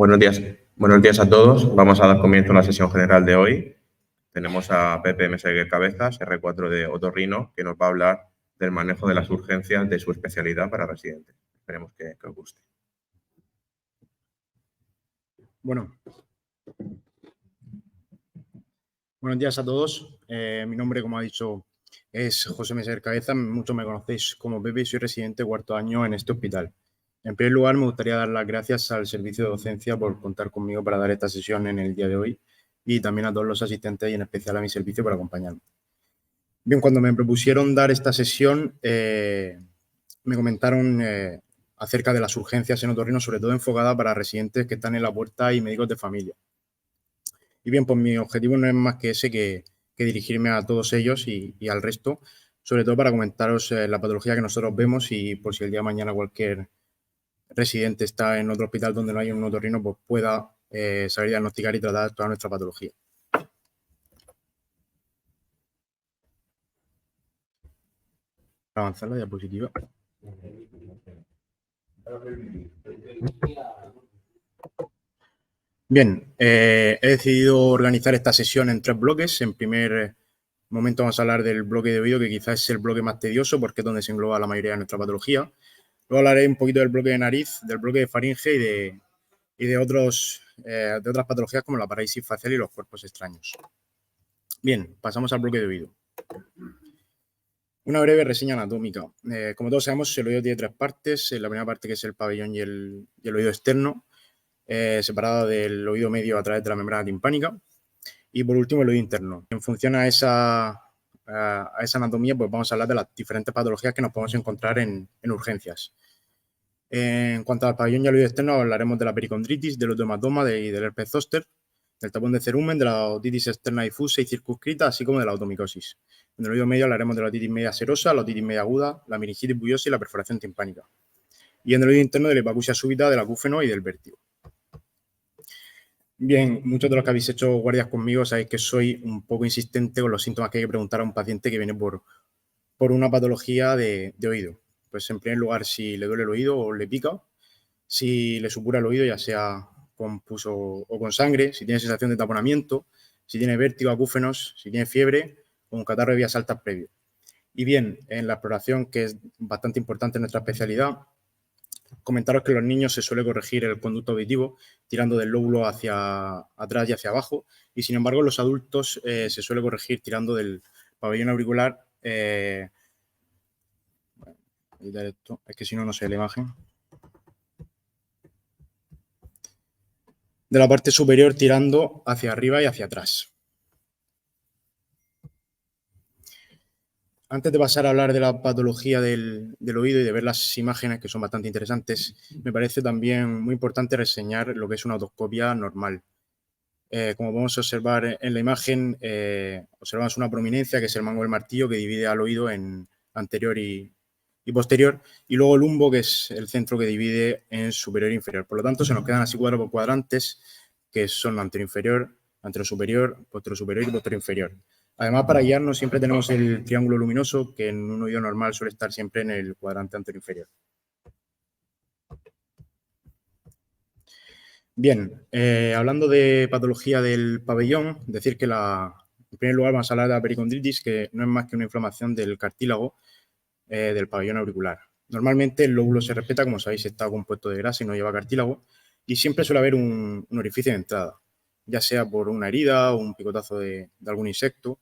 Buenos días a todos. Vamos a dar comienzo a la sesión general de hoy. Tenemos a Pepe Meseguer Cabezas, R4 de Otorrino, que nos va a hablar del manejo de las urgencias de su especialidad para residentes. Esperemos que os guste. Bueno, buenos días a todos. Mi nombre, como ha dicho, es José Meseguer Cabezas. Muchos me conocéis como Pepe y soy residente cuarto año en este hospital. En primer lugar, me gustaría dar las gracias al servicio de docencia por contar conmigo para dar esta sesión en el día de hoy y también a todos los asistentes y en especial a mi servicio por acompañarme. Bien, cuando me propusieron dar esta sesión, me comentaron acerca de las urgencias en Otorrino, sobre todo enfocada para residentes que están en la puerta y médicos de familia. Y bien, pues mi objetivo no es más que ese, que dirigirme a todos ellos y al resto, sobre todo para comentaros la patología que nosotros vemos y por si el día de mañana cualquier residente está en otro hospital donde no hay un otorrino, pues pueda saber diagnosticar y tratar toda nuestra patología. Para avanzar la diapositiva. Bien, he decidido organizar esta sesión en 3 bloques. En primer momento vamos a hablar del bloque de oído, que quizás es el bloque más tedioso porque es donde se engloba la mayoría de nuestra patología. Luego hablaré un poquito del bloque de nariz, del bloque de faringe y de otras patologías como la parálisis facial y los cuerpos extraños. Bien, pasamos al bloque de oído. Una breve reseña anatómica. Como todos sabemos, el oído tiene 3 partes. La primera parte, que es el pabellón y el oído externo, separado del oído medio a través de la membrana timpánica. Y por último, el oído interno. En función a esa anatomía, pues vamos a hablar de las diferentes patologías que nos podemos encontrar en urgencias. En cuanto al pabellón y al oído externo, hablaremos de la pericondritis, del otohematoma y del herpes zóster, del tapón de cerumen, de la otitis externa difusa y circunscrita, así como de la otomicosis. En el oído medio hablaremos de la otitis media serosa, la otitis media aguda, la meningitis bullosa y la perforación timpánica. Y en el oído interno, de la hipacusia súbita, del acúfeno y del vértigo. Bien, muchos de los que habéis hecho guardias conmigo sabéis que soy un poco insistente con los síntomas que hay que preguntar a un paciente que viene por una patología de oído. Pues en primer lugar, si le duele el oído o le pica, si le supura el oído, ya sea con pus o con sangre, si tiene sensación de taponamiento, si tiene vértigo, acúfenos, si tiene fiebre o un catarro de vías altas previo. Y bien, en la exploración, que es bastante importante en nuestra especialidad, comentaros que en los niños se suele corregir el conducto auditivo tirando del lóbulo hacia atrás y hacia abajo, y sin embargo en los adultos se suele corregir tirando del pabellón auricular. Editar esto, es que si no, no se ve la imagen. De la parte superior tirando hacia arriba y hacia atrás. Antes de pasar a hablar de la patología del oído y de ver las imágenes, que son bastante interesantes, me parece también muy importante reseñar lo que es una otoscopia normal. Como podemos observar en la imagen, observamos una prominencia, que es el mango del martillo, que divide al oído en anterior y posterior, y luego el lumbo, que es el centro que divide en superior e inferior. Por lo tanto, se nos quedan así cuadrantes, que son anterior inferior, anterior superior y posterior inferior. Además, para guiarnos siempre tenemos el triángulo luminoso, que en un oído normal suele estar siempre en el cuadrante anterior inferior. Bien, hablando de patología del pabellón, decir que en primer lugar vamos a hablar de la pericondritis, que no es más que una inflamación del cartílago del pabellón auricular. Normalmente el lóbulo se respeta, como sabéis, está compuesto de grasa y no lleva cartílago, y siempre suele haber un orificio de entrada, ya sea por una herida o un picotazo de algún insecto.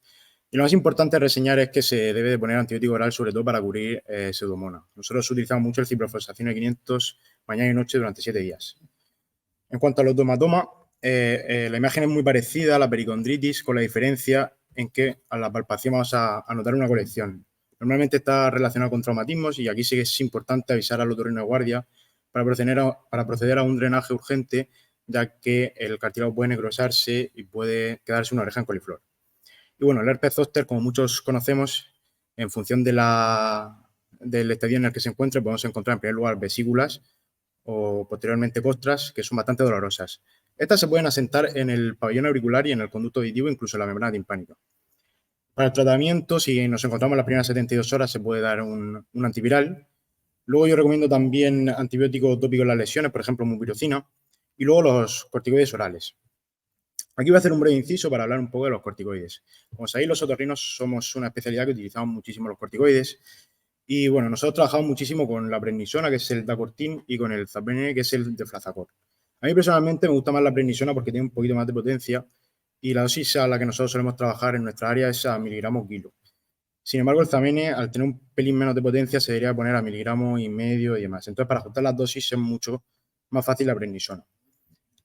Y lo más importante a reseñar es que se debe de poner antibiótico oral, sobre todo para cubrir pseudomonas. Nosotros utilizamos mucho el ciprofloxacino 500 mañana y noche durante 7 días. En cuanto al otohematoma, la imagen es muy parecida a la pericondritis, con la diferencia en que a la palpación vamos a notar una colección. Normalmente está relacionado con traumatismos y aquí sí que es importante avisar al otorrino de guardia para proceder a un drenaje urgente, ya que el cartílago puede necrosarse y puede quedarse una oreja en coliflor. Y bueno, el herpes zóster, como muchos conocemos, en función del estadio en el que se encuentre, podemos encontrar en primer lugar vesículas o posteriormente costras, que son bastante dolorosas. Estas se pueden asentar en el pabellón auricular y en el conducto auditivo, incluso en la membrana timpánica. Para el tratamiento, si nos encontramos las primeras 72 horas, se puede dar un antiviral. Luego yo recomiendo también antibiótico tópico en las lesiones, por ejemplo, mupirocina. Y luego los corticoides orales. Aquí voy a hacer un breve inciso para hablar un poco de los corticoides. Como sabéis, los otorrinos somos una especialidad que utilizamos muchísimo los corticoides. Y bueno, nosotros trabajamos muchísimo con la prednisona, que es el dacortin, y con el zaplenine, que es el deflazacort. A mí personalmente me gusta más la prednisona porque tiene un poquito más de potencia y la dosis a la que nosotros solemos trabajar en nuestra área es a miligramos kilo. Sin embargo, el zaplenine, al tener un pelín menos de potencia, se debería poner a miligramos y medio y demás. Entonces, para ajustar las dosis es mucho más fácil la prednisona.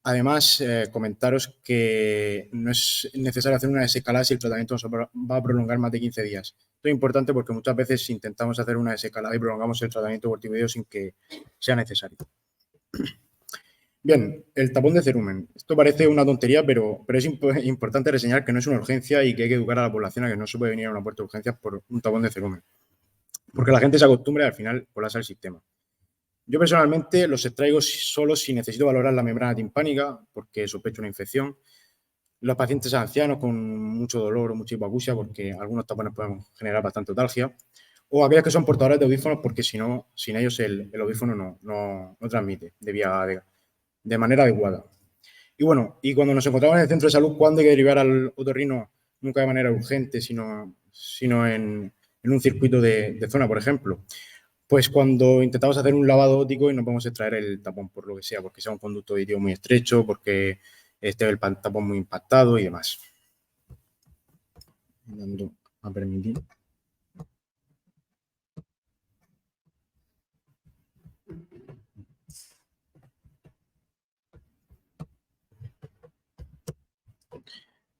Además, comentaros que no es necesario hacer una desescalada si el tratamiento se va a prolongar más de 15 días. Esto es importante porque muchas veces intentamos hacer una desescalada y prolongamos el tratamiento corticoideo sin que sea necesario. Bien, el tapón de cerumen. Esto parece una tontería, pero es importante reseñar que no es una urgencia y que hay que educar a la población a que no se puede venir a una puerta de urgencias por un tapón de cerumen. Porque la gente se acostumbra y al final colapsa el sistema. Yo personalmente los extraigo solo si necesito valorar la membrana timpánica, porque sospecho una infección. Los pacientes ancianos con mucho dolor o mucha hipoacusia, porque algunos tapones pueden generar bastante otalgia. O aquellos que son portadores de audífonos, porque si no, sin ellos el audífono no transmite de manera adecuada. Y bueno, y cuando nos encontramos en el centro de salud, ¿cuándo hay que derivar al otorrino? Nunca de manera urgente, sino en un circuito de zona, por ejemplo. Pues cuando intentamos hacer un lavado óptico y no podemos extraer el tapón por lo que sea, porque sea un conducto auditivo muy estrecho, porque esté el tapón muy impactado y demás. Dando a permitir.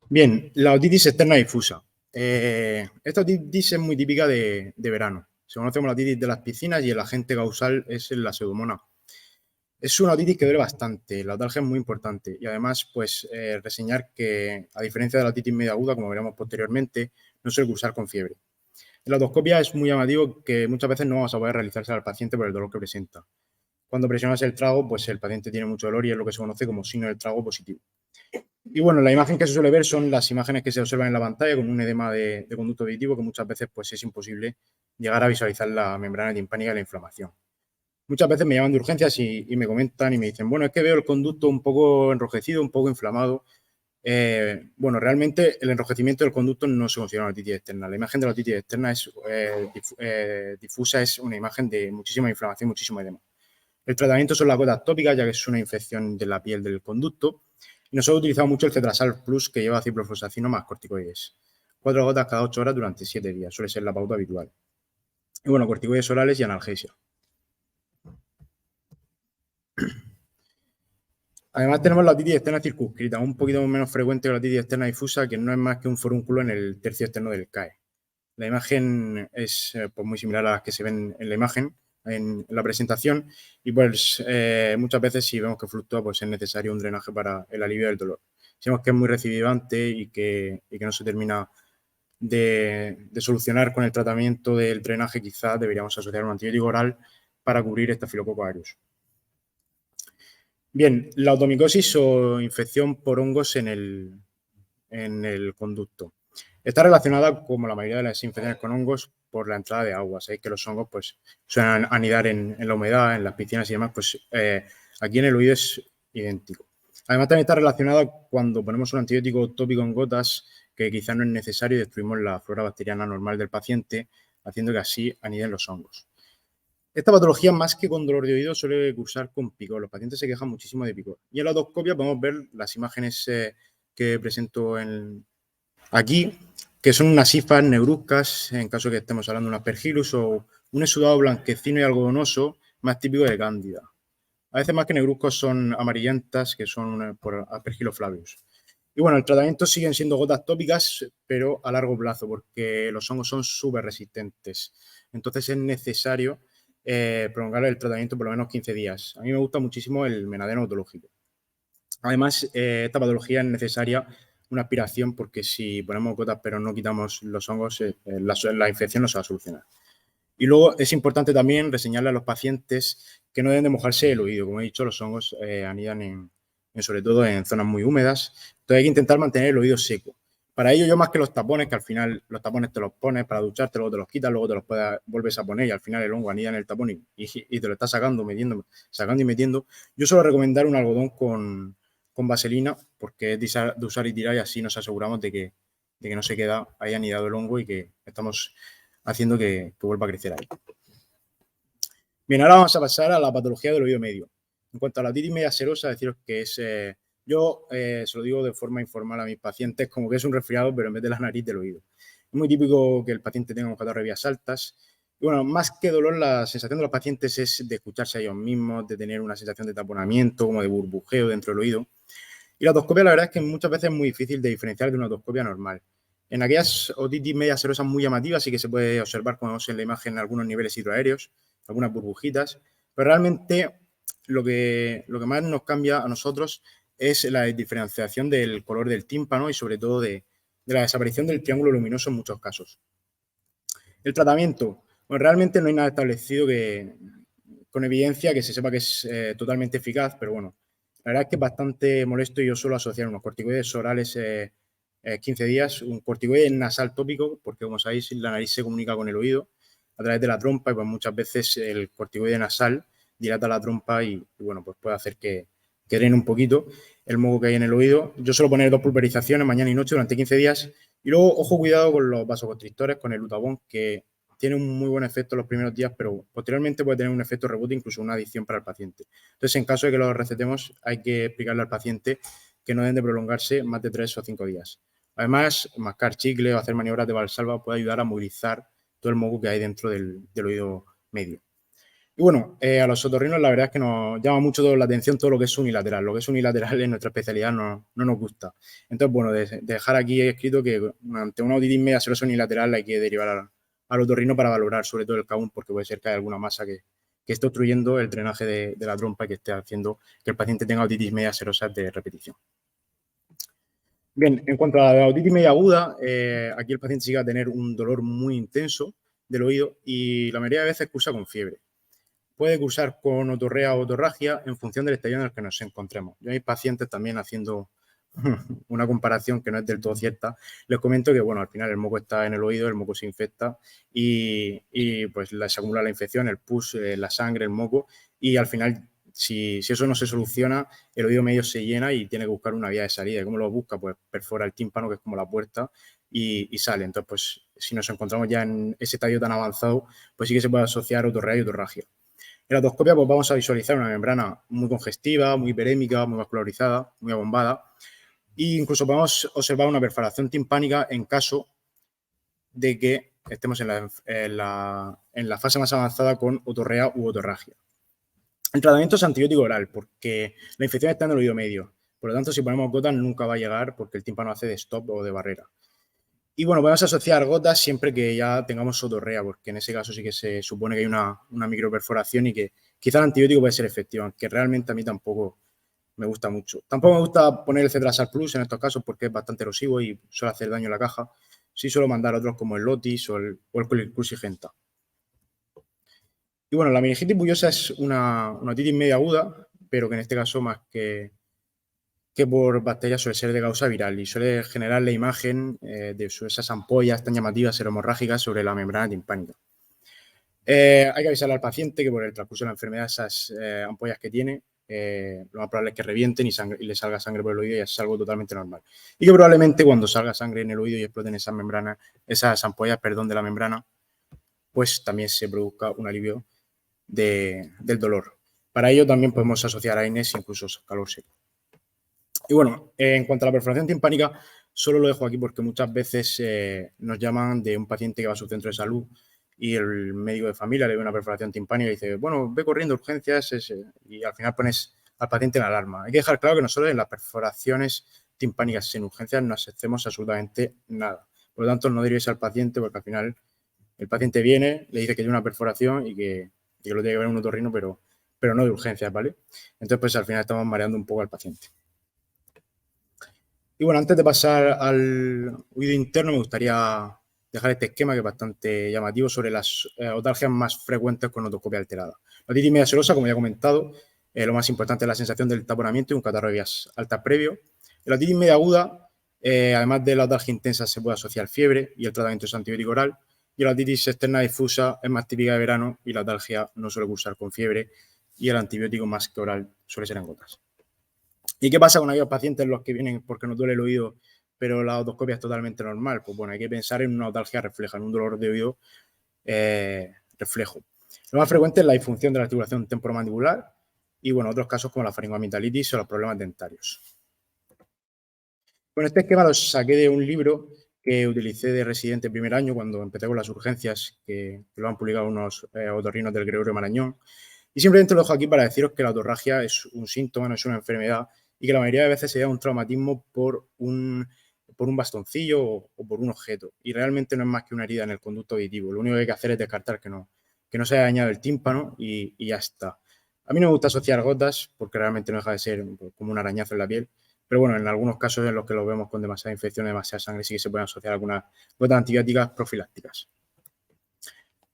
Bien, la otitis externa difusa. Esta otitis es muy típica de verano. Se conoce como la otitis de las piscinas y el agente causal es la pseudomonas. Es una otitis que duele bastante, la otalgia es muy importante y además, pues, reseñar que, a diferencia de la otitis media aguda, como veremos posteriormente, no suele cursar con fiebre. En la otoscopia es muy llamativo que muchas veces no vamos a poder realizarse al paciente por el dolor que presenta. Cuando presionas el trago, pues el paciente tiene mucho dolor y es lo que se conoce como signo del trago positivo. Y bueno, la imagen que se suele ver son las imágenes que se observan en la pantalla con un edema de conducto auditivo que muchas veces pues, es imposible llegar a visualizar la membrana timpánica y la inflamación. Muchas veces me llaman de urgencias y me comentan y me dicen, bueno, es que veo el conducto un poco enrojecido, un poco inflamado. Bueno, realmente el enrojecimiento del conducto no se considera una otitis externa. La imagen de la otitis externa es difusa, es una imagen de muchísima inflamación, muchísimo edema. El tratamiento son las gotas tópicas, ya que es una infección de la piel del conducto. Y nosotros utilizamos mucho el Cetrasal Plus, que lleva ciprofloxacino más corticoides. 4 gotas cada 8 horas durante 7 días, suele ser la pauta habitual. Y bueno, corticoides orales y analgesia. Además tenemos la otitis externa circunscrita, un poquito menos frecuente que la otitis externa difusa, que no es más que un forúnculo en el tercio externo del CAE. La imagen es pues muy similar a las que se ven en la imagen, en la presentación, y pues muchas veces si vemos que fluctúa, pues es necesario un drenaje para el alivio del dolor. Si vemos que es muy recidivante y que no se termina de solucionar con el tratamiento del drenaje, quizás deberíamos asociar un antibiótico oral para cubrir Staphylococcus aureus. Bien, la automicosis o infección por hongos en el conducto. Está relacionada, como la mayoría de las infecciones con hongos, por la entrada de agua. Sabéis que los hongos pues, suelen anidar en la humedad, en las piscinas y demás, pues aquí en el oído es idéntico. Además también está relacionada cuando ponemos un antibiótico tópico en gotas, que quizás no es necesario y destruimos la flora bacteriana normal del paciente, haciendo que así aniden los hongos. Esta patología, más que con dolor de oído, suele cursar con picor. Los pacientes se quejan muchísimo de picor. Y en la otoscopia podemos ver las imágenes que presento aquí, que son unas hifas negruzcas, en caso de que estemos hablando de un aspergillus, o un exudado blanquecino y algodonoso, más típico de cándida. A veces más que negruzcos son amarillentas, que son por aspergillus flavius. Y bueno, el tratamiento siguen siendo gotas tópicas, pero a largo plazo, porque los hongos son súper resistentes. Entonces es necesario prolongar el tratamiento por lo menos 15 días. A mí me gusta muchísimo el menadeno autológico. Además, esta patología es necesaria una aspiración porque si ponemos gotas pero no quitamos los hongos, la infección no se va a solucionar. Y luego es importante también reseñarle a los pacientes que no deben de mojarse el oído. Como he dicho, los hongos anidan sobre todo en zonas muy húmedas. Entonces hay que intentar mantener el oído seco. Para ello, yo más que los tapones, que al final los tapones te los pones para ducharte, luego te los quitas, luego te los vuelves a poner y al final el hongo anida en el tapón y te lo está sacando y metiendo. Yo suelo recomendar un algodón con vaselina porque es de usar y tirar y así nos aseguramos de que no se queda ahí anidado el hongo y que estamos haciendo que vuelva a crecer ahí. Bien, ahora vamos a pasar a la patología del oído medio. En cuanto a la otitis media serosa, deciros que es... yo se lo digo de forma informal a mis pacientes como que es un resfriado, pero en vez de la nariz, del oído. Es muy típico que el paciente tenga un catarro de vías altas. Y bueno, más que dolor, la sensación de los pacientes es de escucharse a ellos mismos, de tener una sensación de taponamiento, como de burbujeo dentro del oído. Y la otoscopia, la verdad es que muchas veces es muy difícil de diferenciar de una otoscopia normal. En aquellas otitis medias serosas muy llamativas sí que se puede observar, como vemos en la imagen, algunos niveles hidroaéreos, algunas burbujitas, pero realmente lo que más nos cambia a nosotros es la diferenciación del color del tímpano y sobre todo de la desaparición del triángulo luminoso en muchos casos. El tratamiento, bueno, realmente no hay nada establecido con evidencia que se sepa que es totalmente eficaz, pero bueno, la verdad es que es bastante molesto y yo suelo asociar unos corticoides orales 15 días, un corticoide nasal tópico, porque como sabéis la nariz se comunica con el oído a través de la trompa y pues muchas veces el corticoide nasal dilata la trompa y bueno, pues puede hacer que drene un poquito el moco que hay en el oído. Yo suelo poner 2 pulverizaciones mañana y noche durante 15 días y luego, ojo, cuidado con los vasoconstrictores, con el Lutabón, que tiene un muy buen efecto los primeros días, pero posteriormente puede tener un efecto rebote, incluso una adicción para el paciente. Entonces, en caso de que lo recetemos, hay que explicarle al paciente que no deben de prolongarse más de 3 o 5 días. Además, mascar chicle o hacer maniobras de valsalva puede ayudar a movilizar todo el moco que hay dentro del oído medio. Y bueno, a los otorrinos la verdad es que nos llama mucho la atención todo lo que es unilateral. Lo que es unilateral en nuestra especialidad no nos gusta. Entonces, bueno, dejar aquí escrito que ante una otitis media serosa unilateral hay que derivar al otorrino para valorar sobre todo el Caun, porque puede ser que haya alguna masa que esté obstruyendo el drenaje de la trompa y que esté haciendo que el paciente tenga otitis media serosa de repetición. Bien, en cuanto a la otitis media aguda, aquí el paciente sigue a tener un dolor muy intenso del oído y la mayoría de veces cursa con fiebre. Puede cursar con otorrea o otorragia en función del estadio en el que nos encontremos. Yo a mis pacientes también haciendo una comparación que no es del todo cierta, les comento que, bueno, al final el moco está en el oído, el moco se infecta y pues se acumula la infección, el pus, la sangre, el moco y al final, si eso no se soluciona, el oído medio se llena y tiene que buscar una vía de salida. ¿Y cómo lo busca? Pues perfora el tímpano, que es como la puerta, y sale. Entonces, pues si nos encontramos ya en ese estadio tan avanzado, pues sí que se puede asociar otorrea y otorragia. En la otoscopia pues vamos a visualizar una membrana muy congestiva, muy hiperémica, muy vascularizada, muy abombada e incluso podemos observar una perforación timpánica en caso de que estemos en la fase más avanzada con otorrea u otorragia. El tratamiento es antibiótico oral porque la infección está en el oído medio. Por lo tanto, si ponemos gotas nunca va a llegar porque el tímpano hace de stop o de barrera. Y bueno, podemos asociar gotas siempre que ya tengamos otorrea, porque en ese caso sí que se supone que hay una microperforación y que quizá el antibiótico puede ser efectivo, aunque realmente a mí tampoco me gusta mucho. Tampoco me gusta poner el Cetrasal Plus en estos casos porque es bastante erosivo y suele hacer daño en la caja. Sí suelo mandar otros como el Lotis o el Crucigenta. Y bueno, la meningitis bullosa es una otitis media aguda, pero que en este caso más que por bacterias suele ser de causa viral y suele generar la imagen de esas ampollas tan llamativas seromorrágicas sobre la membrana timpánica. Hay que avisarle al paciente que por el transcurso de la enfermedad esas ampollas que tiene, lo más probable es que revienten y le salga sangre por el oído y es algo totalmente normal. Y que probablemente cuando salga sangre en el oído y exploten esas membranas, esas ampollas, de la membrana, pues también se produzca un alivio del dolor. Para ello también podemos asociar AINES e incluso calor seco. Y bueno, en cuanto a la perforación timpánica, solo lo dejo aquí porque muchas veces nos llaman de un paciente que va a su centro de salud y el médico de familia le ve una perforación timpánica y dice, bueno, ve corriendo urgencias y al final pones al paciente en alarma. Hay que dejar claro que nosotros en las perforaciones timpánicas en urgencias no hacemos absolutamente nada. Por lo tanto, no derives al paciente porque al final el paciente viene, le dice que tiene una perforación y que lo tiene que ver un otorrino, pero no de urgencias, ¿vale? Entonces, pues al final estamos mareando un poco al paciente. Y bueno, antes de pasar al oído interno, me gustaría dejar este esquema que es bastante llamativo sobre las otalgias más frecuentes con otoscopia alterada. La otitis media serosa, como ya he comentado, lo más importante es la sensación del taponamiento y un catarro de vías altas previo. La otitis media aguda Además de la otalgia intensa, se puede asociar fiebre y el tratamiento es antibiótico oral. Y la otitis externa difusa es más típica de verano y la otalgia no suele cursar con fiebre y el antibiótico más que oral suele ser en gotas. ¿Y qué pasa con aquellos pacientes los que vienen porque nos duele el oído, pero la otoscopia es totalmente normal? Pues bueno, hay que pensar en una otalgia refleja, en un dolor de oído reflejo. Lo más frecuente es la disfunción de la articulación temporomandibular y bueno, otros casos como la faringoamigdalitis o los problemas dentarios. Bueno, este esquema lo saqué de un libro que utilicé de residente primer año cuando empecé con las urgencias, que lo han publicado unos otorrinos del Gregorio Marañón. Y simplemente lo dejo aquí para deciros que la otorragia es un síntoma, no es una enfermedad, y que la mayoría de veces se da un traumatismo por un bastoncillo o por un objeto. Y realmente no es más que una herida en el conducto auditivo. Lo único que hay que hacer es descartar que no se haya dañado el tímpano y ya está. A mí no me gusta asociar gotas porque realmente no deja de ser como un arañazo en la piel. Pero bueno, en algunos casos en los que lo vemos con demasiada infección, demasiada sangre, sí que se pueden asociar algunas gotas antibióticas profilácticas.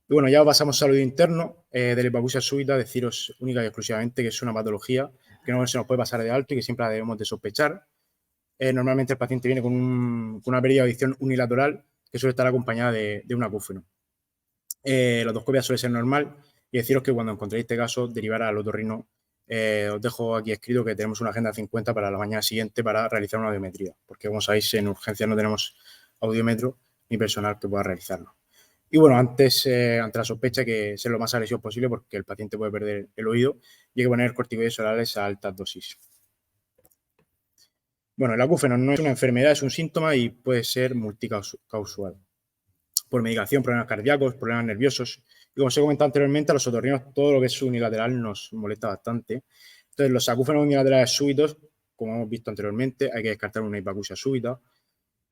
Y bueno, ya pasamos al oído interno de la hipoacusia súbita, deciros única y exclusivamente que es una patología que no se nos puede pasar de alto y que siempre la debemos de sospechar. Normalmente el paciente viene con una pérdida de audición unilateral que suele estar acompañada de un acúfeno. La otoscopia suele ser normal y deciros que cuando encontréis este caso, derivar al otorrino. Os dejo aquí escrito que tenemos una agenda 50 para la mañana siguiente para realizar una audiometría, porque como sabéis en urgencias no tenemos audiometro ni personal que pueda realizarlo. Y bueno, ante la sospecha que ser lo más agresivo posible porque el paciente puede perder el oído y hay que poner corticoides orales a altas dosis. Bueno, el acúfeno no es una enfermedad, es un síntoma y puede ser multicausal. Por medicación, problemas cardíacos, problemas nerviosos. Y como os he comentado anteriormente, a los otorrinos todo lo que es unilateral nos molesta bastante. Entonces, los acúfenos unilaterales súbitos, como hemos visto anteriormente, hay que descartar una hipoacusia súbita.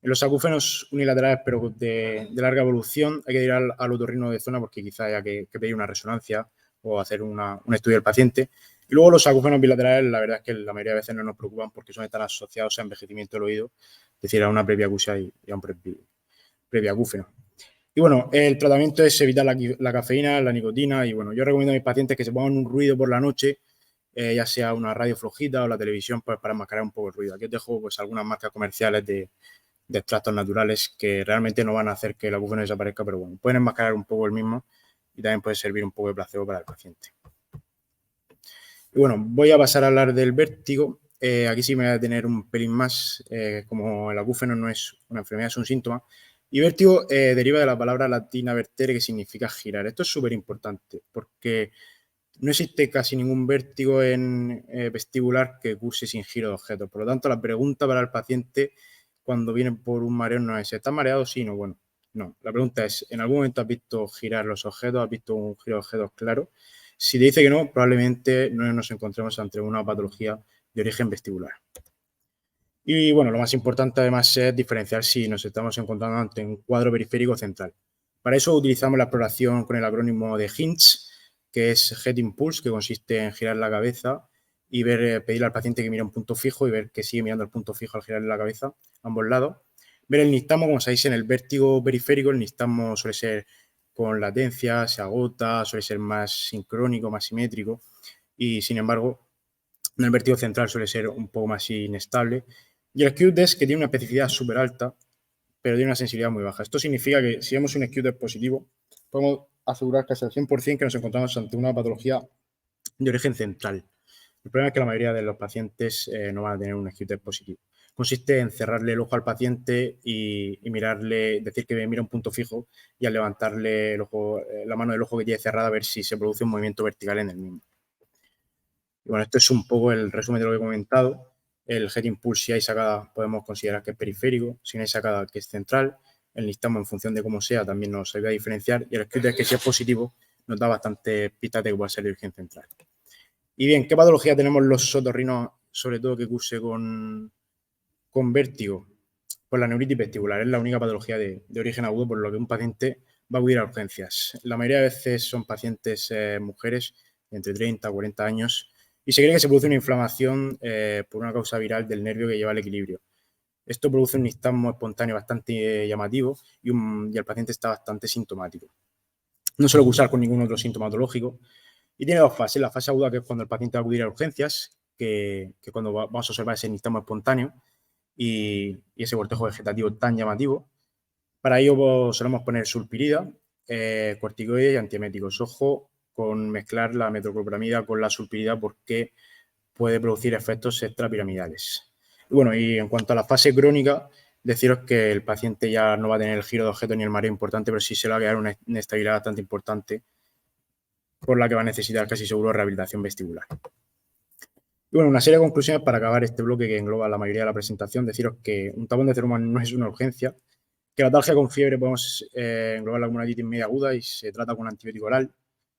En los acúfenos unilaterales, pero de larga evolución, hay que ir al otorrino de zona porque quizá haya que pedir una resonancia o hacer un estudio del paciente. Y luego los acúfenos bilaterales, la verdad es que la mayoría de veces no nos preocupan porque son estar asociados a envejecimiento del oído, es decir, a una previacusia y a un previacúfeno. Y bueno, el tratamiento es evitar la cafeína, la nicotina y bueno, yo recomiendo a mis pacientes que se pongan un ruido por la noche, ya sea una radio flojita o la televisión, pues para enmascarar un poco el ruido. Aquí os dejo pues algunas marcas comerciales de extractos naturales que realmente no van a hacer que el acúfeno desaparezca, pero bueno, pueden enmascarar un poco el mismo y también puede servir un poco de placebo para el paciente. Y bueno, voy a pasar a hablar del vértigo. Aquí sí me voy a detener un pelín más, como el acúfeno no es una enfermedad, es un síntoma. Y vértigo deriva de la palabra latina vertere, que significa girar. Esto es súper importante porque no existe casi ningún vértigo en vestibular que curse sin giro de objetos. Por lo tanto, la pregunta para el paciente cuando viene por un mareo no es ¿estás mareado? Sí, no, bueno. No, la pregunta es, ¿en algún momento has visto girar los objetos? ¿Has visto un giro de objetos claro? Si te dice que no, probablemente no nos encontremos ante una patología de origen vestibular. Y bueno, lo más importante además es diferenciar si nos estamos encontrando ante un cuadro periférico central. Para eso utilizamos la exploración con el acrónimo de HINTS, que es Head Impulse, que consiste en girar la cabeza y pedirle al paciente que mire un punto fijo y ver que sigue mirando el punto fijo al girarle la cabeza, ambos lados. Ver el nistagmo, como sabéis, en el vértigo periférico, el nistagmo suele ser con latencia, se agota, suele ser más sincrónico, más simétrico y, sin embargo, en el vértigo central suele ser un poco más inestable. Y el Q-test, que tiene una especificidad súper alta, pero tiene una sensibilidad muy baja. Esto significa que si vemos un Q-test positivo, podemos asegurar casi al 100% que nos encontramos ante una patología de origen central. El problema es que la mayoría de los pacientes no van a tener un Q-test positivo. Consiste en cerrarle el ojo al paciente y mirarle, decir que mira un punto fijo y al levantarle el ojo, la mano del ojo que tiene cerrada a ver si se produce un movimiento vertical en el mismo. Y bueno, esto es un poco el resumen de lo que he comentado. El Head Impulse, si hay sacada, podemos considerar que es periférico, si no hay sacada, que es central. El nistagmo, en función de cómo sea, también nos ayuda a diferenciar. Y el Q-test, que si es positivo, nos da bastante pistas de que puede ser de origen central. Y bien, ¿qué patología tenemos los otorrinos, sobre todo que curse con vértigo? Pues la neuritis vestibular es la única patología de origen agudo, por lo que un paciente va a acudir a urgencias. La mayoría de veces son pacientes mujeres de entre 30 a 40 años y se cree que se produce una inflamación por una causa viral del nervio que lleva al equilibrio. Esto produce un nistagmo espontáneo bastante llamativo y el paciente está bastante sintomático. No suele cursar con ningún otro sintomatológico y tiene dos fases. La fase aguda, que es cuando el paciente va a acudir a urgencias, que cuando vamos a observar ese nistagmo espontáneo. y ese cortejo vegetativo tan llamativo. Para ello pues, solemos poner sulpirida, corticoides y antieméticos. Ojo con mezclar la metoclopramida con la sulpirida porque puede producir efectos extrapiramidales. Y bueno, y en cuanto a la fase crónica, deciros que el paciente ya no va a tener el giro de objeto ni el mareo importante, pero sí se le va a quedar una inestabilidad bastante importante por la que va a necesitar casi seguro rehabilitación vestibular. Y bueno, una serie de conclusiones para acabar este bloque que engloba la mayoría de la presentación. Deciros que un tapón de cerumen no es una urgencia, que la atalgia con fiebre podemos englobarla como una otitis media aguda y se trata con un antibiótico oral.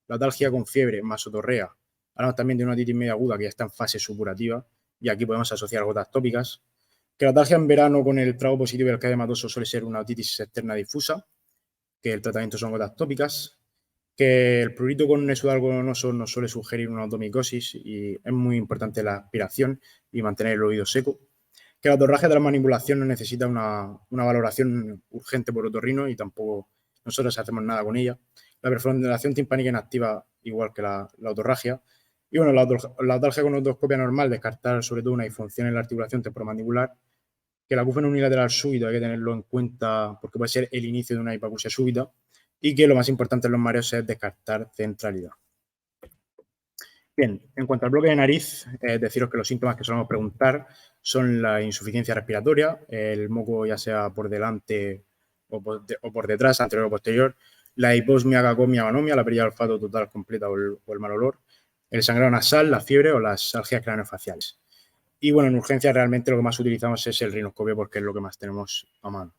La atalgia con fiebre más otorrea. Hablamos también de una otitis media aguda que ya está en fase supurativa y aquí podemos asociar gotas tópicas. Que la atalgia en verano con el trago positivo y el cadematoso suele ser una otitis externa difusa, que el tratamiento son gotas tópicas. Que el prurito con exudado algodonoso nos suele sugerir una otomicosis y es muy importante la aspiración y mantener el oído seco. Que la otorragia de la manipulación no necesita una valoración urgente por otorrino y tampoco nosotros hacemos nada con ella. La perforación timpánica inactiva, igual que la otorragia. Y bueno, la otalgia con otoscopia normal, descartar sobre todo una disfunción en la articulación temporomandibular. Que el acúfeno unilateral súbito hay que tenerlo en cuenta porque puede ser el inicio de una hipacusia súbita. Y que lo más importante en los mareos es descartar centralidad. Bien, en cuanto al bloque de nariz, deciros que los síntomas que solemos preguntar son la insuficiencia respiratoria, el moco ya sea por delante o por detrás, anterior o posterior, la hiposmia, cacomia o anomia, la pérdida de olfato total completa o el mal olor, el sangrado nasal, la fiebre o las algias craneofaciales. Y bueno, en urgencia realmente lo que más utilizamos es el rinoscopio porque es lo que más tenemos a mano.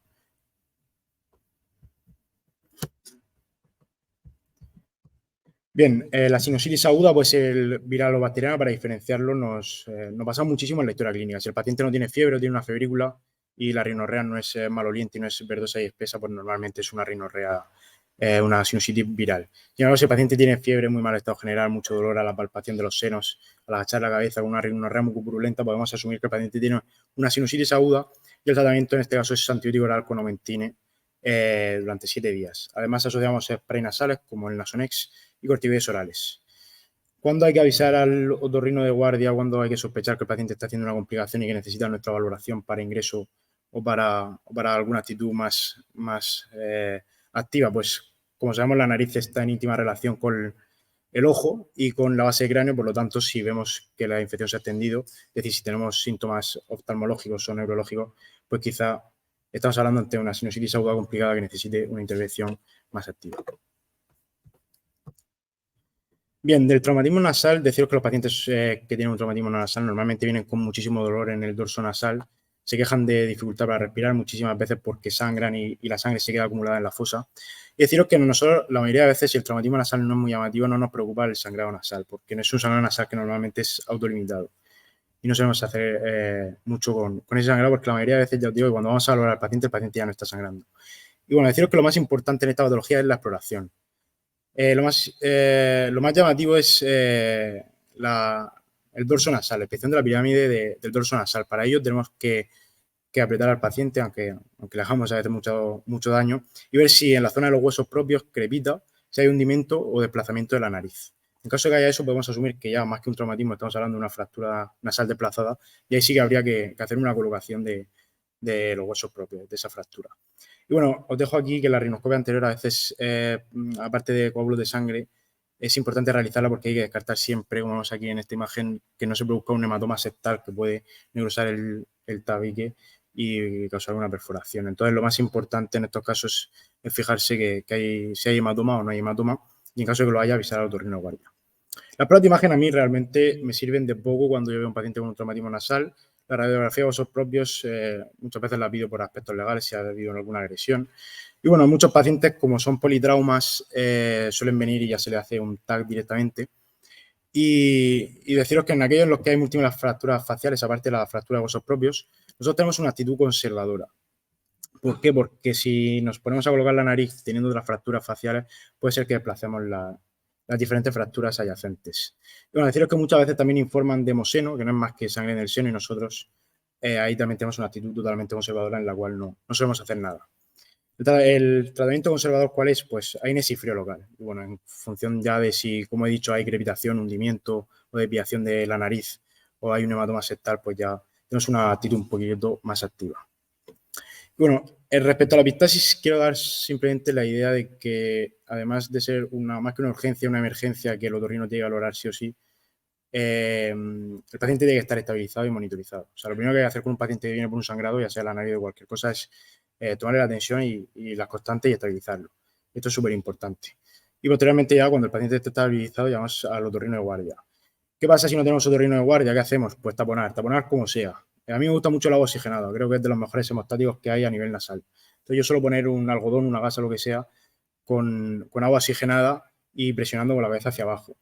Bien, la sinusitis aguda puede ser viral o bacteriana. Para diferenciarlo nos basa muchísimo en la historia clínica. Si el paciente no tiene fiebre o tiene una febrícula y la rinorrea no es maloliente y no es verdosa y espesa, pues normalmente es una rinorrea, una sinusitis viral. Sin embargo, si el paciente tiene fiebre, muy mal estado general, mucho dolor a la palpación de los senos, al agachar la cabeza con una rinorrea mucopurulenta, podemos asumir que el paciente tiene una sinusitis aguda y el tratamiento en este caso es antibiótico oral con Omentine durante 7 días. Además, asociamos spray nasales como el Nasonex y corticoides orales. ¿Cuándo hay que avisar al otorrino de guardia? ¿Cuándo hay que sospechar que el paciente está haciendo una complicación y que necesita nuestra valoración para ingreso o para alguna actitud más activa? Pues, como sabemos, la nariz está en íntima relación con el ojo y con la base de cráneo, por lo tanto, si vemos que la infección se ha extendido, es decir, si tenemos síntomas oftalmológicos o neurológicos, pues quizá estamos hablando ante una sinusitis aguda complicada que necesite una intervención más activa. Bien, del traumatismo nasal, deciros que los pacientes que tienen un traumatismo nasal normalmente vienen con muchísimo dolor en el dorso nasal, se quejan de dificultad para respirar muchísimas veces porque sangran y la sangre se queda acumulada en la fosa. Y deciros que nosotros, la mayoría de veces, si el traumatismo nasal no es muy llamativo, no nos preocupa el sangrado nasal, porque no es un sangrado nasal que normalmente es autolimitado. Y no sabemos hacer mucho con ese sangrado porque la mayoría de veces, ya os digo, que cuando vamos a valorar al paciente, el paciente ya no está sangrando. Y bueno, deciros que lo más importante en esta patología es la exploración. Lo más llamativo es el dorso nasal, la inspección de la pirámide del dorso nasal. Para ello tenemos que apretar al paciente, aunque le dejamos a veces mucho daño, y ver si en la zona de los huesos propios crepita, si hay hundimiento o desplazamiento de la nariz. En caso de que haya eso, podemos asumir que ya más que un traumatismo estamos hablando de una fractura nasal desplazada y ahí sí que habría que hacer una colocación de los huesos propios, de esa fractura. Y bueno, os dejo aquí que la rinoscopia anterior a veces, aparte de coágulos de sangre, es importante realizarla porque hay que descartar siempre, como vemos aquí en esta imagen, que no se produzca un hematoma septal que puede necrosar el tabique y causar una perforación. Entonces, lo más importante en estos casos es fijarse si hay hematoma o no hay hematoma y en caso de que lo haya, avisar al otorrinoguardia. Las pruebas de imagen a mí realmente me sirven de poco cuando yo veo a un paciente con un traumatismo nasal. La radiografía de huesos propios muchas veces la pido por aspectos legales si ha habido alguna agresión. Y bueno, muchos pacientes, como son politraumas, suelen venir y ya se le hace un TAC directamente. Y deciros que en aquellos en los que hay múltiples fracturas faciales, aparte de la fractura de huesos propios, nosotros tenemos una actitud conservadora. ¿Por qué? Porque si nos ponemos a colocar la nariz teniendo otras fracturas faciales, puede ser que desplacemos las diferentes fracturas adyacentes. Y bueno, deciros que muchas veces también informan de hemoseno, que no es más que sangre en el seno, y nosotros ahí también tenemos una actitud totalmente conservadora en la cual no solemos hacer nada. El tratamiento conservador, ¿cuál es? Pues hay nesifrío local. Y bueno, en función ya de si, como he dicho, hay crepitación, hundimiento o desviación de la nariz o hay un hematoma septal, pues ya tenemos una actitud un poquito más activa. Bueno, respecto a la epistaxis, quiero dar simplemente la idea de que, además de ser más que una urgencia, una emergencia que el otorrino tiene que valorar sí o sí, el paciente tiene que estar estabilizado y monitorizado. O sea, lo primero que hay que hacer con un paciente que viene por un sangrado, ya sea la nariz o cualquier cosa, es tomarle la tensión y las constantes y estabilizarlo. Esto es súper importante. Y posteriormente ya, cuando el paciente esté estabilizado, llamamos al otorrino de guardia. ¿Qué pasa si no tenemos otorrino de guardia? ¿Qué hacemos? Pues taponar como sea. A mí me gusta mucho el agua oxigenada, creo que es de los mejores hemostáticos que hay a nivel nasal. Entonces yo suelo poner un algodón, una gasa, lo que sea, con agua oxigenada y presionando con la cabeza hacia abajo.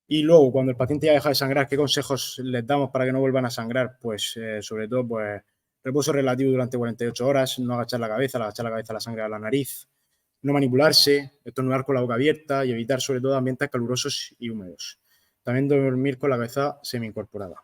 Y luego, cuando el paciente ya deja de sangrar, ¿qué consejos les damos para que no vuelvan a sangrar? Pues sobre todo, pues reposo relativo durante 48 horas, no agachar la cabeza la sangre a la nariz, no manipularse, estornudar con la boca abierta y evitar sobre todo ambientes calurosos y húmedos. También dormir con la cabeza semi-incorporada.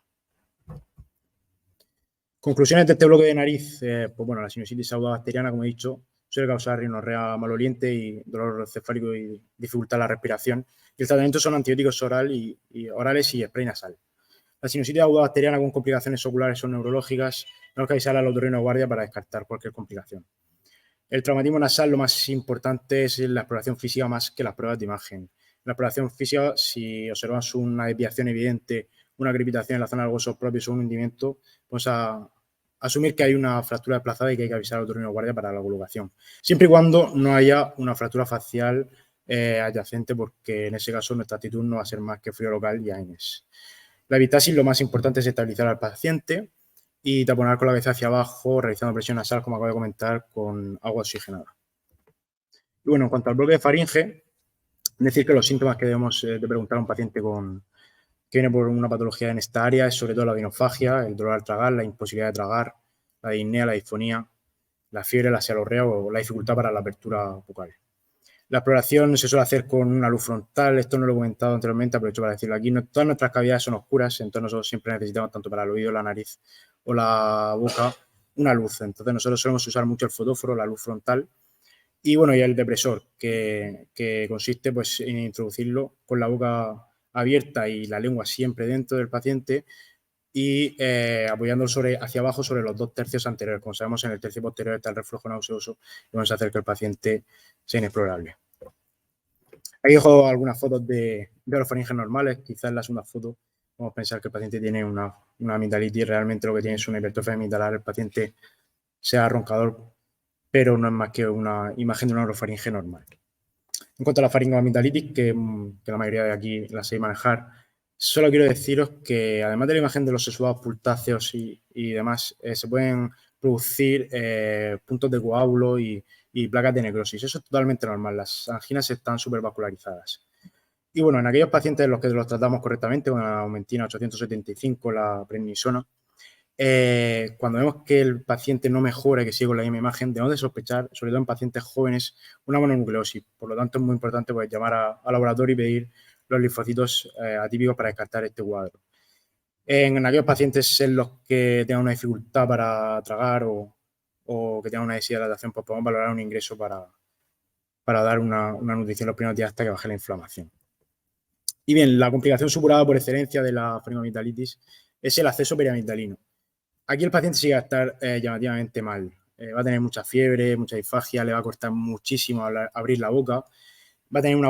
Conclusiones de este bloque de nariz. Pues bueno, la sinusitis audobacteriana, como he dicho, suele causar rinorrea maloliente y dolor cefálico y dificultar la respiración. Y el tratamiento son antibióticos orales y spray nasal. La sinusitis audobacteriana con complicaciones oculares o neurológicas, tenemos que avisar al otorrino de guardia para descartar cualquier complicación. El traumatismo nasal, lo más importante es la exploración física más que las pruebas de imagen. En la exploración física, si observamos una desviación evidente, una crepitación en la zona del hueso propio o un hundimiento, vamos a asumir que hay una fractura desplazada y que hay que avisar al otorrino de guardia para la colocación. Siempre y cuando no haya una fractura facial adyacente, porque en ese caso nuestra actitud no va a ser más que frío local y ANS. La epistaxis, lo más importante es estabilizar al paciente y taponar con la cabeza hacia abajo, realizando presión nasal, como acabo de comentar, con agua oxigenada. Y bueno, en cuanto al bloque de faringe, decir que los síntomas que debemos de preguntar a un paciente que viene por una patología en esta área es sobre todo la odinofagia, el dolor al tragar, la imposibilidad de tragar, la disnea, la disfonía, la fiebre, la sialorrea o la dificultad para la apertura bucal. La exploración se suele hacer con una luz frontal, esto no lo he comentado anteriormente, aprovecho para decirlo aquí. Todas nuestras cavidades son oscuras, entonces nosotros siempre necesitamos, tanto para el oído, la nariz o la boca, una luz. Entonces nosotros solemos usar mucho el fotóforo, la luz frontal, y bueno, y el depresor, que consiste pues en introducirlo con la boca abierta y la lengua siempre dentro del paciente y apoyándolo hacia abajo sobre los 2 tercios anteriores. Como sabemos, en el tercio posterior está el reflujo nauseoso y vamos a hacer que el paciente sea inexplorable. Aquí dejo algunas fotos de los faringes normales. Quizás en la segunda foto vamos a pensar que el paciente tiene una amigdalitis, realmente lo que tiene es una hipertrofia amigdalar, el paciente sea roncador, pero no es más que una imagen de una orofaringe normal. En cuanto a la faringoamigdalitis, que la mayoría de aquí la sé manejar, solo quiero deciros que además de la imagen de los exudados pultáceos y demás, se pueden producir puntos de coágulo y placas de necrosis. Eso es totalmente normal. Las anginas están supervascularizadas. Y bueno, en aquellos pacientes en los que los tratamos correctamente, con la aumentina 875, la prednisona, cuando vemos que el paciente no mejora y que sigue con la misma imagen, debemos de sospechar, sobre todo en pacientes jóvenes, una mononucleosis. Por lo tanto, es muy importante pues, llamar al laboratorio y pedir los linfocitos atípicos para descartar este cuadro. En aquellos pacientes en los que tengan una dificultad para tragar o que tengan una deshidratación, pues podemos valorar un ingreso para dar una nutrición los primeros días hasta que baje la inflamación. Y bien, la complicación supurada por excelencia de la faringoamigdalitis es el acceso periamigdalino. Aquí el paciente sí va a estar llamativamente mal. Va a tener mucha fiebre, mucha disfagia, le va a costar muchísimo abrir la boca, va a tener una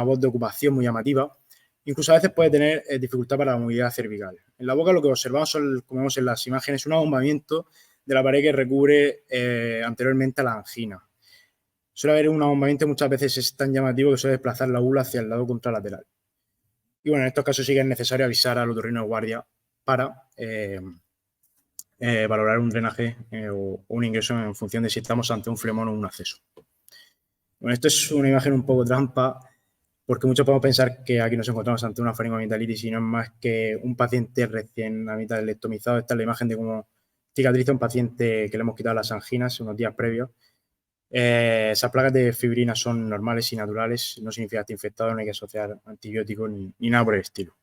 voz de ocupación muy llamativa. Incluso a veces puede tener dificultad para la movilidad cervical. En la boca lo que observamos, como vemos en las imágenes, un abombamiento de la pared que recubre anteriormente a la angina. Suele haber un abombamiento, muchas veces es tan llamativo que suele desplazar la ula hacia el lado contralateral. Y bueno, en estos casos sí que es necesario avisar al otorrino de guardia para valorar un drenaje o un ingreso en función de si estamos ante un flemón o un acceso. Bueno, esto es una imagen un poco trampa porque muchos podemos pensar que aquí nos encontramos ante una faringoamigdalitis y no es más que un paciente recién amidalectomizado. Esta es la imagen de cómo cicatriza un paciente que le hemos quitado las anginas unos días previos. Esas placas de fibrina son normales y naturales, no significa que esté infectado, no hay que asociar antibióticos ni nada por el estilo.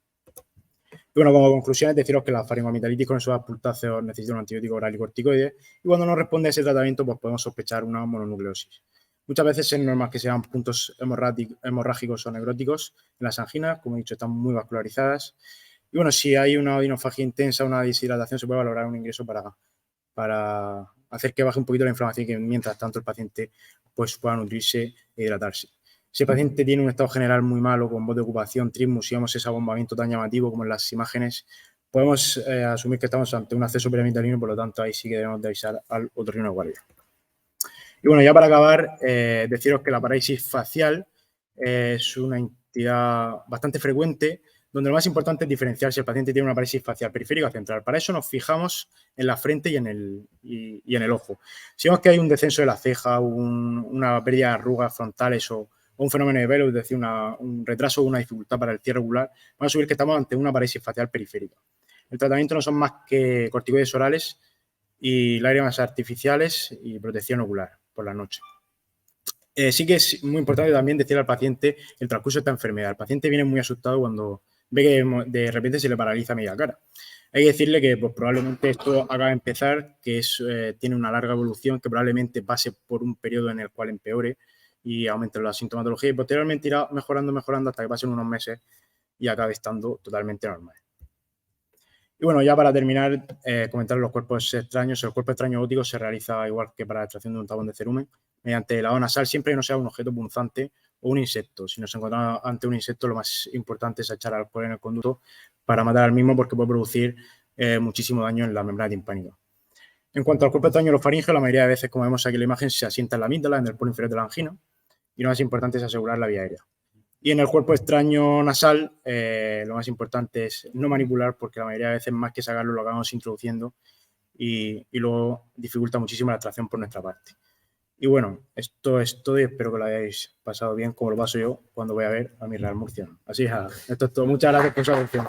Y bueno, como conclusión es deciros que la faringoamigdalitis con exudados pultáceos necesita un antibiótico oral y corticoide y cuando no responde a ese tratamiento pues podemos sospechar una mononucleosis. Muchas veces es normal que sean puntos hemorrágicos o necróticos en las anginas, como he dicho, están muy vascularizadas Y bueno, si hay una odinofagia intensa, una deshidratación, se puede valorar un ingreso para hacer que baje un poquito la inflamación y que mientras tanto el paciente pues, pueda nutrirse e hidratarse. Si el paciente tiene un estado general muy malo, con voz de ocupación, trismus, y vemos ese abombamiento tan llamativo como en las imágenes, podemos asumir que estamos ante un acceso piramitalino, por lo tanto ahí sí que debemos de avisar al otorrino de guardia. Y bueno, ya para acabar, deciros que la parálisis facial es una entidad bastante frecuente, donde lo más importante es diferenciar si el paciente tiene una parálisis facial periférica o central. Para eso nos fijamos en la frente y en el ojo. Si vemos que hay un descenso de la ceja, una pérdida de arrugas frontales o un fenómeno de velo, es decir, un retraso o una dificultad para el cierre ocular, vamos a asumir que estamos ante una parálisis facial periférica. El tratamiento no son más que corticoides orales y lágrimas artificiales y protección ocular por la noche. Sí que es muy importante también decirle al paciente el transcurso de esta enfermedad. El paciente viene muy asustado cuando ve que de repente se le paraliza media cara. Hay que decirle que pues, probablemente esto acaba de empezar, que tiene una larga evolución, que probablemente pase por un periodo en el cual empeore y aumente la sintomatología y posteriormente irá mejorando hasta que pasen unos meses y acabe estando totalmente normal. Y bueno, ya para terminar, comentar los cuerpos extraños. El cuerpo extraño óptico se realiza igual que para la extracción de un tabón de cerumen, mediante el lavado nasal, siempre que no sea un objeto punzante o un insecto. Si nos encontramos ante un insecto, lo más importante es echar alcohol en el conducto para matar al mismo, porque puede producir muchísimo daño en la membrana timpánica. En cuanto al cuerpo extraño orofaringeo, la mayoría de veces, como vemos aquí en la imagen, se asienta en la amígdala, en el polo inferior de la angina, y lo más importante es asegurar la vía aérea. Y en el cuerpo extraño nasal, lo más importante es no manipular, porque la mayoría de veces más que sacarlo lo acabamos introduciendo y luego dificulta muchísimo la extracción por nuestra parte. Y bueno, esto es todo y espero que lo hayáis pasado bien, como lo paso yo cuando voy a ver a mi Real Murcia. Así es, esto es todo. Muchas gracias por su atención.